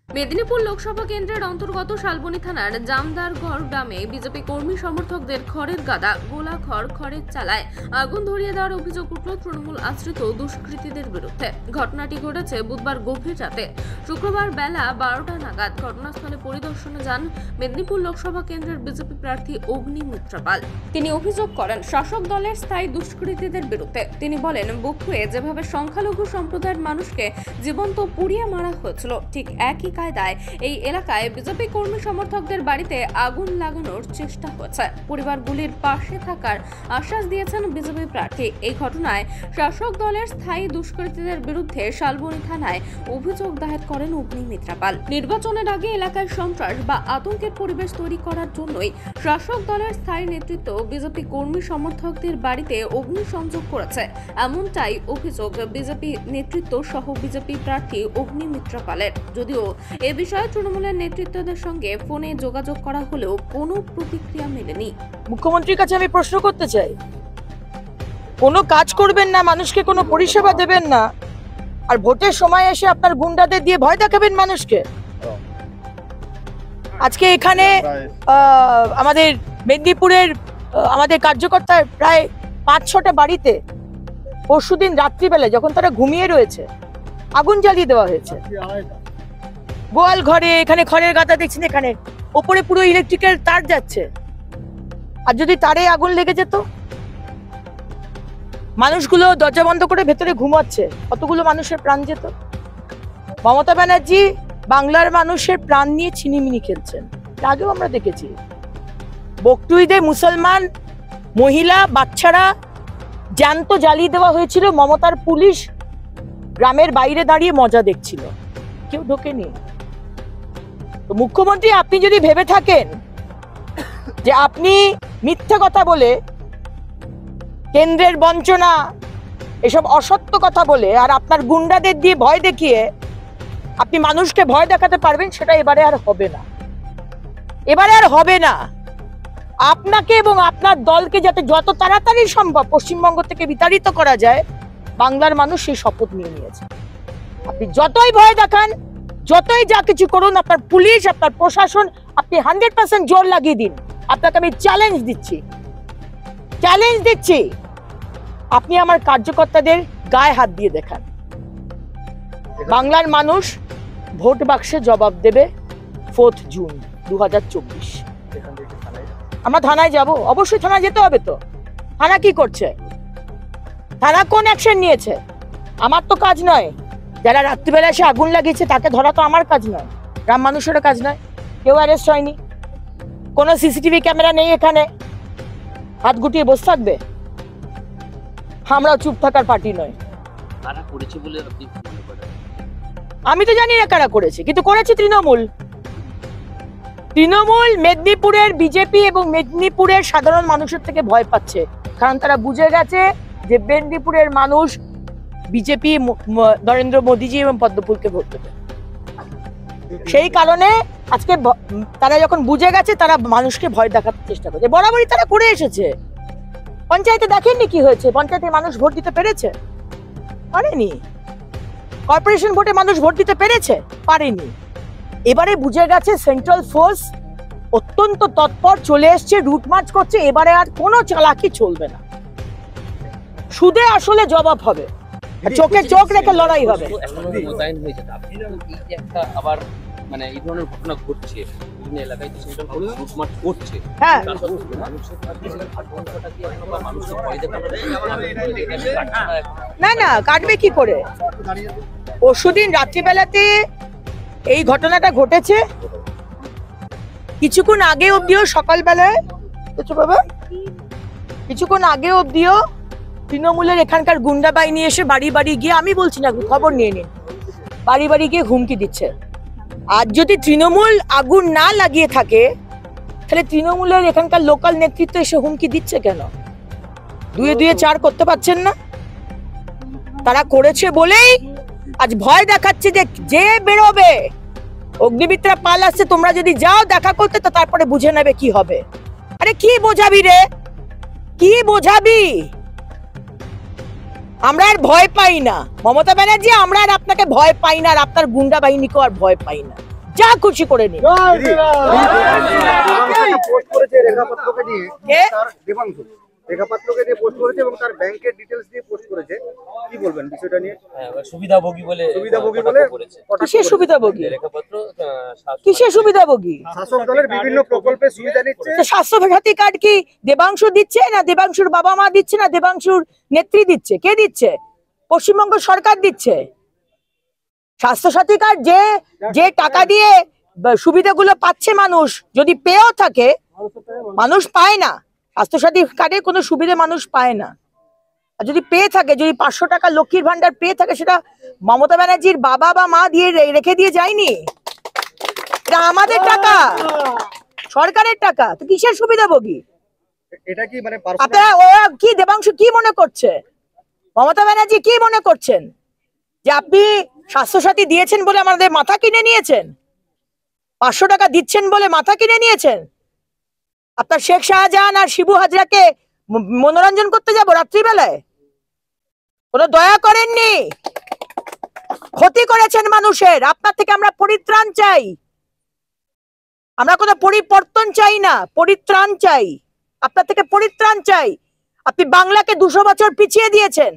মেদিনীপুর লোকসভা কেন্দ্রের অন্তর্গত শালবনী থানার জামদারগড় গ্রামে বিজেপি কর্মী সমর্থকদের খড়ের গাদা, গোলা খড়ের চালায় আগুন ধরিয়ে দেওয়ার অভিযোগ উঠল তৃণমূল আশ্রিত দুষ্কৃতীদের বিরুদ্ধে। ঘটনাটি ঘটেছে বুধবার গভীর রাতে। শুক্রবার বেলা 12টা নাগাদ ঘটনাস্থলে পরিদর্শনে যান মেদিনীপুর লোকসভা কেন্দ্রের বিজেপি প্রার্থী অগ্নিমিত্র পাল। তিনি অভিযোগ করেন শাসক দলের স্থায়ী দুষ্কৃতীদের বিরুদ্ধে। তিনি বলেন, বকুয়ে যেভাবে সংখ্যালঘু সম্প্রদায়ের মানুষকে জীবন্ত পুড়িয়ে মারা হয়েছিল, ঠিক একই কায়দায় এই এলাকায় বিজেপি কর্মী সমর্থকদের বাড়িতে আগুন লাগানোর চেষ্টা হয়েছে। পরিবারগুলির পাশে থাকার আশ্বাস দিয়েছেন বিজেপি প্রার্থী। এই ঘটনায় শাসক দলের স্থায়ী দুষ্কৃতীদের বিরুদ্ধে শালবনী থানায় অভিযোগ দায়ের করেন অগ্নিমিত্র পাল। নির্বাচনের আগে এলাকায় সন্ত্রাস বা আতঙ্কের পরিবেশ তৈরি করার জন্যই শাসক দলের স্থায়ী নেতৃত্ব বিজেপি কর্মী সমর্থকদের বাড়িতে অগ্নিসংযোগ করেছে, এমনটাই অভিযোগ বিজেপি নেতৃত্ব সহ বিজেপি প্রার্থী অগ্নিমিত্র পালের। যদিও এ বিষয়ে তৃণমূলের নেতৃত্বদের সঙ্গে ফোনে যোগাযোগ করা হলেও কোনো প্রতিক্রিয়া মেলেনি। মুখ্যমন্ত্রীর কাছে আমি প্রশ্ন করতে চাই, কোনো কাজ করবেন না, মানুষকে কোনো পরিষেবা দেবেন না, আর ভোটের সময় এসে আপনার গুন্ডাদের দিয়ে ভয় দেখাবেন মানুষকে। আজকে এখানে আমাদের মেদিনীপুরের আমাদের কার্যকর্তার প্রায় 5-6টা বাড়িতে পরশুদিন রাত্রিবেলায় যখন তারা ঘুমিয়ে রয়েছে আগুন জ্বালিয়ে দেওয়া হয়েছে। গোয়াল ঘরে, এখানে খড়ের গাদা দেখছেন, এখানে ওপরে পুরো ইলেকট্রিক্যাল তার যাচ্ছে, আর যদি তারে আগুন লেগে যেত, মানুষগুলো দরজা বন্ধ করে ভেতরে ঘুমাচ্ছে, কতগুলো মানুষের প্রাণ যেত। মমতা ব্যানার্জি বাংলার মানুষের প্রাণ নিয়ে ছিনিমিনি খেলছেন। আগেও আমরা দেখেছি বকটুইদে মুসলমান মহিলা বাচ্চারা জ্যান্ত জ্বালিয়ে দেওয়া হয়েছিল, মমতার পুলিশ গ্রামের বাইরে দাঁড়িয়ে মজা দেখছিল, কেউ ঢোকেনি। তো মুখ্যমন্ত্রী, আপনি যদি ভেবে থাকেন যে আপনি মিথ্যা কথা বলে, কেন্দ্রের বঞ্চনা, এসব অসত্য কথা বলে আর আপনার গুন্ডাদের দিয়ে ভয় দেখিয়ে আপনি মানুষকে ভয় দেখাতে পারবেন, সেটা এবারে আর হবে না। এবারে আর হবে না। আপনাকে এবং আপনার দলকে যাতে যত তাড়াতাড়ি সম্ভব পশ্চিমবঙ্গ থেকে বিতাড়িত করা যায়, বাংলার মানুষ সেই শপথ নিয়ে নিয়েছে। আপনি যতই ভয় দেখান, যতই যা কিছু করুন, আপনার পুলিশ, আপনার প্রশাসন, আপনি 100% জোর লাগিয়ে দিন। আপনাকে আমি চ্যালেঞ্জ দিচ্ছি, আপনি আমার কার্যকর্তাদের গায়ে হাত দিয়ে দেখান। বাংলার মানুষ ভোট বাক্সে জবাব দেবে 4 জুন 2024। আমরা থানায় যাব, অবশ্যই থানায় যেতে হবে। তো থানা কি করছে? থানা কোন অ্যাকশন নিয়েছে? আমার তো কাজ নয়। যারা রাত্রিবেলা এসে আগুন লাগিয়েছে তাকে ধরা তো আমার কাজ নয়, গ্রাম মানুষেরও কাজ নয়। কেউ অ্যারেস্ট হয়নি, কোনো সিসিটিভি ক্যামেরা নেই এখানে। হাত গুটিয়ে বসে থাকবে? আমরাও চুপ থাকার পার্টি নয়। আমি তো জানি না কারা করেছে, কিন্তু করেছে তৃণমূল। মেদিনীপুরের বিজেপি এবং মেদিনীপুরের সাধারণ মানুষের থেকে ভয় পাচ্ছে, কারণ তারা বুঝে গেছে যে মেদিনীপুরের মানুষ বিজেপি, নরেন্দ্র মোদীজি এবং পদ্মফুলকে ভোট দেবে। সেই কারণে আজকে তারা যখন বুঝে গেছে, তারা মানুষকে ভয় দেখাতে চেষ্টা করছে। বরাবরই তারা করে এসেছে। পঞ্চায়েতে দেখেননি কি হয়েছে? পঞ্চায়েতে মানুষ ভোট দিতে পেরেছে? পারেনি। কর্পোরেশন ভোটে মানুষ ভোট দিতে পেরেছে? পারেনি। এবারে বুঝে গেছে সেন্ট্রাল ফোর্স অত্যন্ত তৎপর, চলে এসছে, রুট মার্চ করছে। এবারে আর কোনো চালাকি চলবে না, সুদে আসলে জবাব হবে, চোখে চোখ রেখে লড়াই হবে। আবার মানে এই ধরনের ঘটনা ঘটছে, বিভিন্ন এলাকায় তো সেন্ট্রাল পুলিশ লুটমাট করছে। হ্যাঁ, না কাটবে কি করে? পরশুদিন রাত্রিবেলাতে এই ঘটনাটা ঘটেছে। কিছুক্ষণ আগে অব্দিও, সকালবেলায় কিছুক্ষণ আগে অব্দিও তৃণমূলের এখানকার গুন্ডা বাহিনী এসে বাড়ি বাড়ি গিয়ে, আমি বলছি না, খবর নিয়ে নিন, বাড়ি বাড়ি গিয়ে হুমকি দিচ্ছে। আর যদি তৃণমূল আগুন না লাগিয়ে থাকে, তাহলে তৃণমূলের এখানকার লোকাল নেতৃত্ব এসে হুমকি দিচ্ছে কেন? 2-2 4 করতে পারছেন না? তারা করেছে বলেই আজ ভয় দেখাচ্ছে যে যে বেরোবে, অগ্নিমিত্র পাল আসছে, তোমরা যদি যাও দেখা করতে, তো তারপরে বুঝে নেবে কি হবে। আরে কি বোঝাবি রে, কি বোঝাবি? আমরা আর ভয় পাই না মমতা ব্যানার্জি, আমরা আর আপনাকে ভয় পাই না, আর আপনার গুন্ডা বাহিনীকেও আর ভয় পাই না। যা খুশি করে নি। পোস্ট করেছে রেখাপাত্রকে নিয়ে, কে? তার দেবাংশু রেখাপাত্রকে নিয়ে পোস্ট করেছে এবং তার ব্যাংকের ডিটেলস দিয়ে পোস্ট করেছে। কি বলবেন বিষয়টা নিয়ে? সুবিধাভোগী বলে সুবিধাভোগী বলে করেছে কটাক্ষ কিসের করেছে। সুবিধাভোগী? রেখাপত্র কিসের সুবিধাভোগী? শাসক দলের বিভিন্ন প্রকল্পে সুবিধা নিচ্ছে। তো স্বাস্থ্য সাথী কার্ড কি দেবাংশু দিচ্ছে, না দেবাংশুর বাবা মা দিচ্ছে, না দেবাংশুর নেত্রী দিচ্ছে? কে দিচ্ছে? পশ্চিমবঙ্গ সরকার দিচ্ছে। স্বাস্থ্য সাথী কার্ড যে যে টাকা দিয়ে সুবিধাগুলো পাচ্ছে মানুষ, যদি পেয়েও থাকে, মানুষ পায় না। স্বাস্থ্য সাথী কার্ডে কোনো সুবিধা মানুষ পায় না। আর যদি পেয়ে থাকে, যদি 500 টাকা লক্ষ্মীর ভান্ডার পেয়ে থাকে, সেটা মমতা ব্যানার্জির বাবা বা মা দিয়ে রেখে দিয়ে যায়নি। এটা আমাদের টাকা, সরকারের টাকা। তো কিসের সুবিধাভোগী? এটা কি মানে আপনারা ওরা কি, দেবাংশু কি মনে করছে, মমতা ব্যানার্জি কি মনে করছেন যে আপনি স্বাস্থ্যসাথী দিয়েছেন বলে আমাদের মাথা কিনে নিয়েছেন? 500 টাকা দিচ্ছেন বলে মাথা কিনে নিয়েছেন? আপনার শেখ শাহজাহান আর শিবু হাজরাকে মনোরঞ্জন করতে যাব রাত্রিবেলায়? কোনো দয়া করেননি, ক্ষতি করেছেন মানুষের। আপনার থেকে আমরা পরিত্রাণ চাই, আমরা কোনো পরিবর্তন চাই না, পরিত্রাণ চাই। আপনার থেকে পরিত্রাণ চাই। আপনি বাংলাকে 200 বছর পিছিয়ে দিয়েছেন।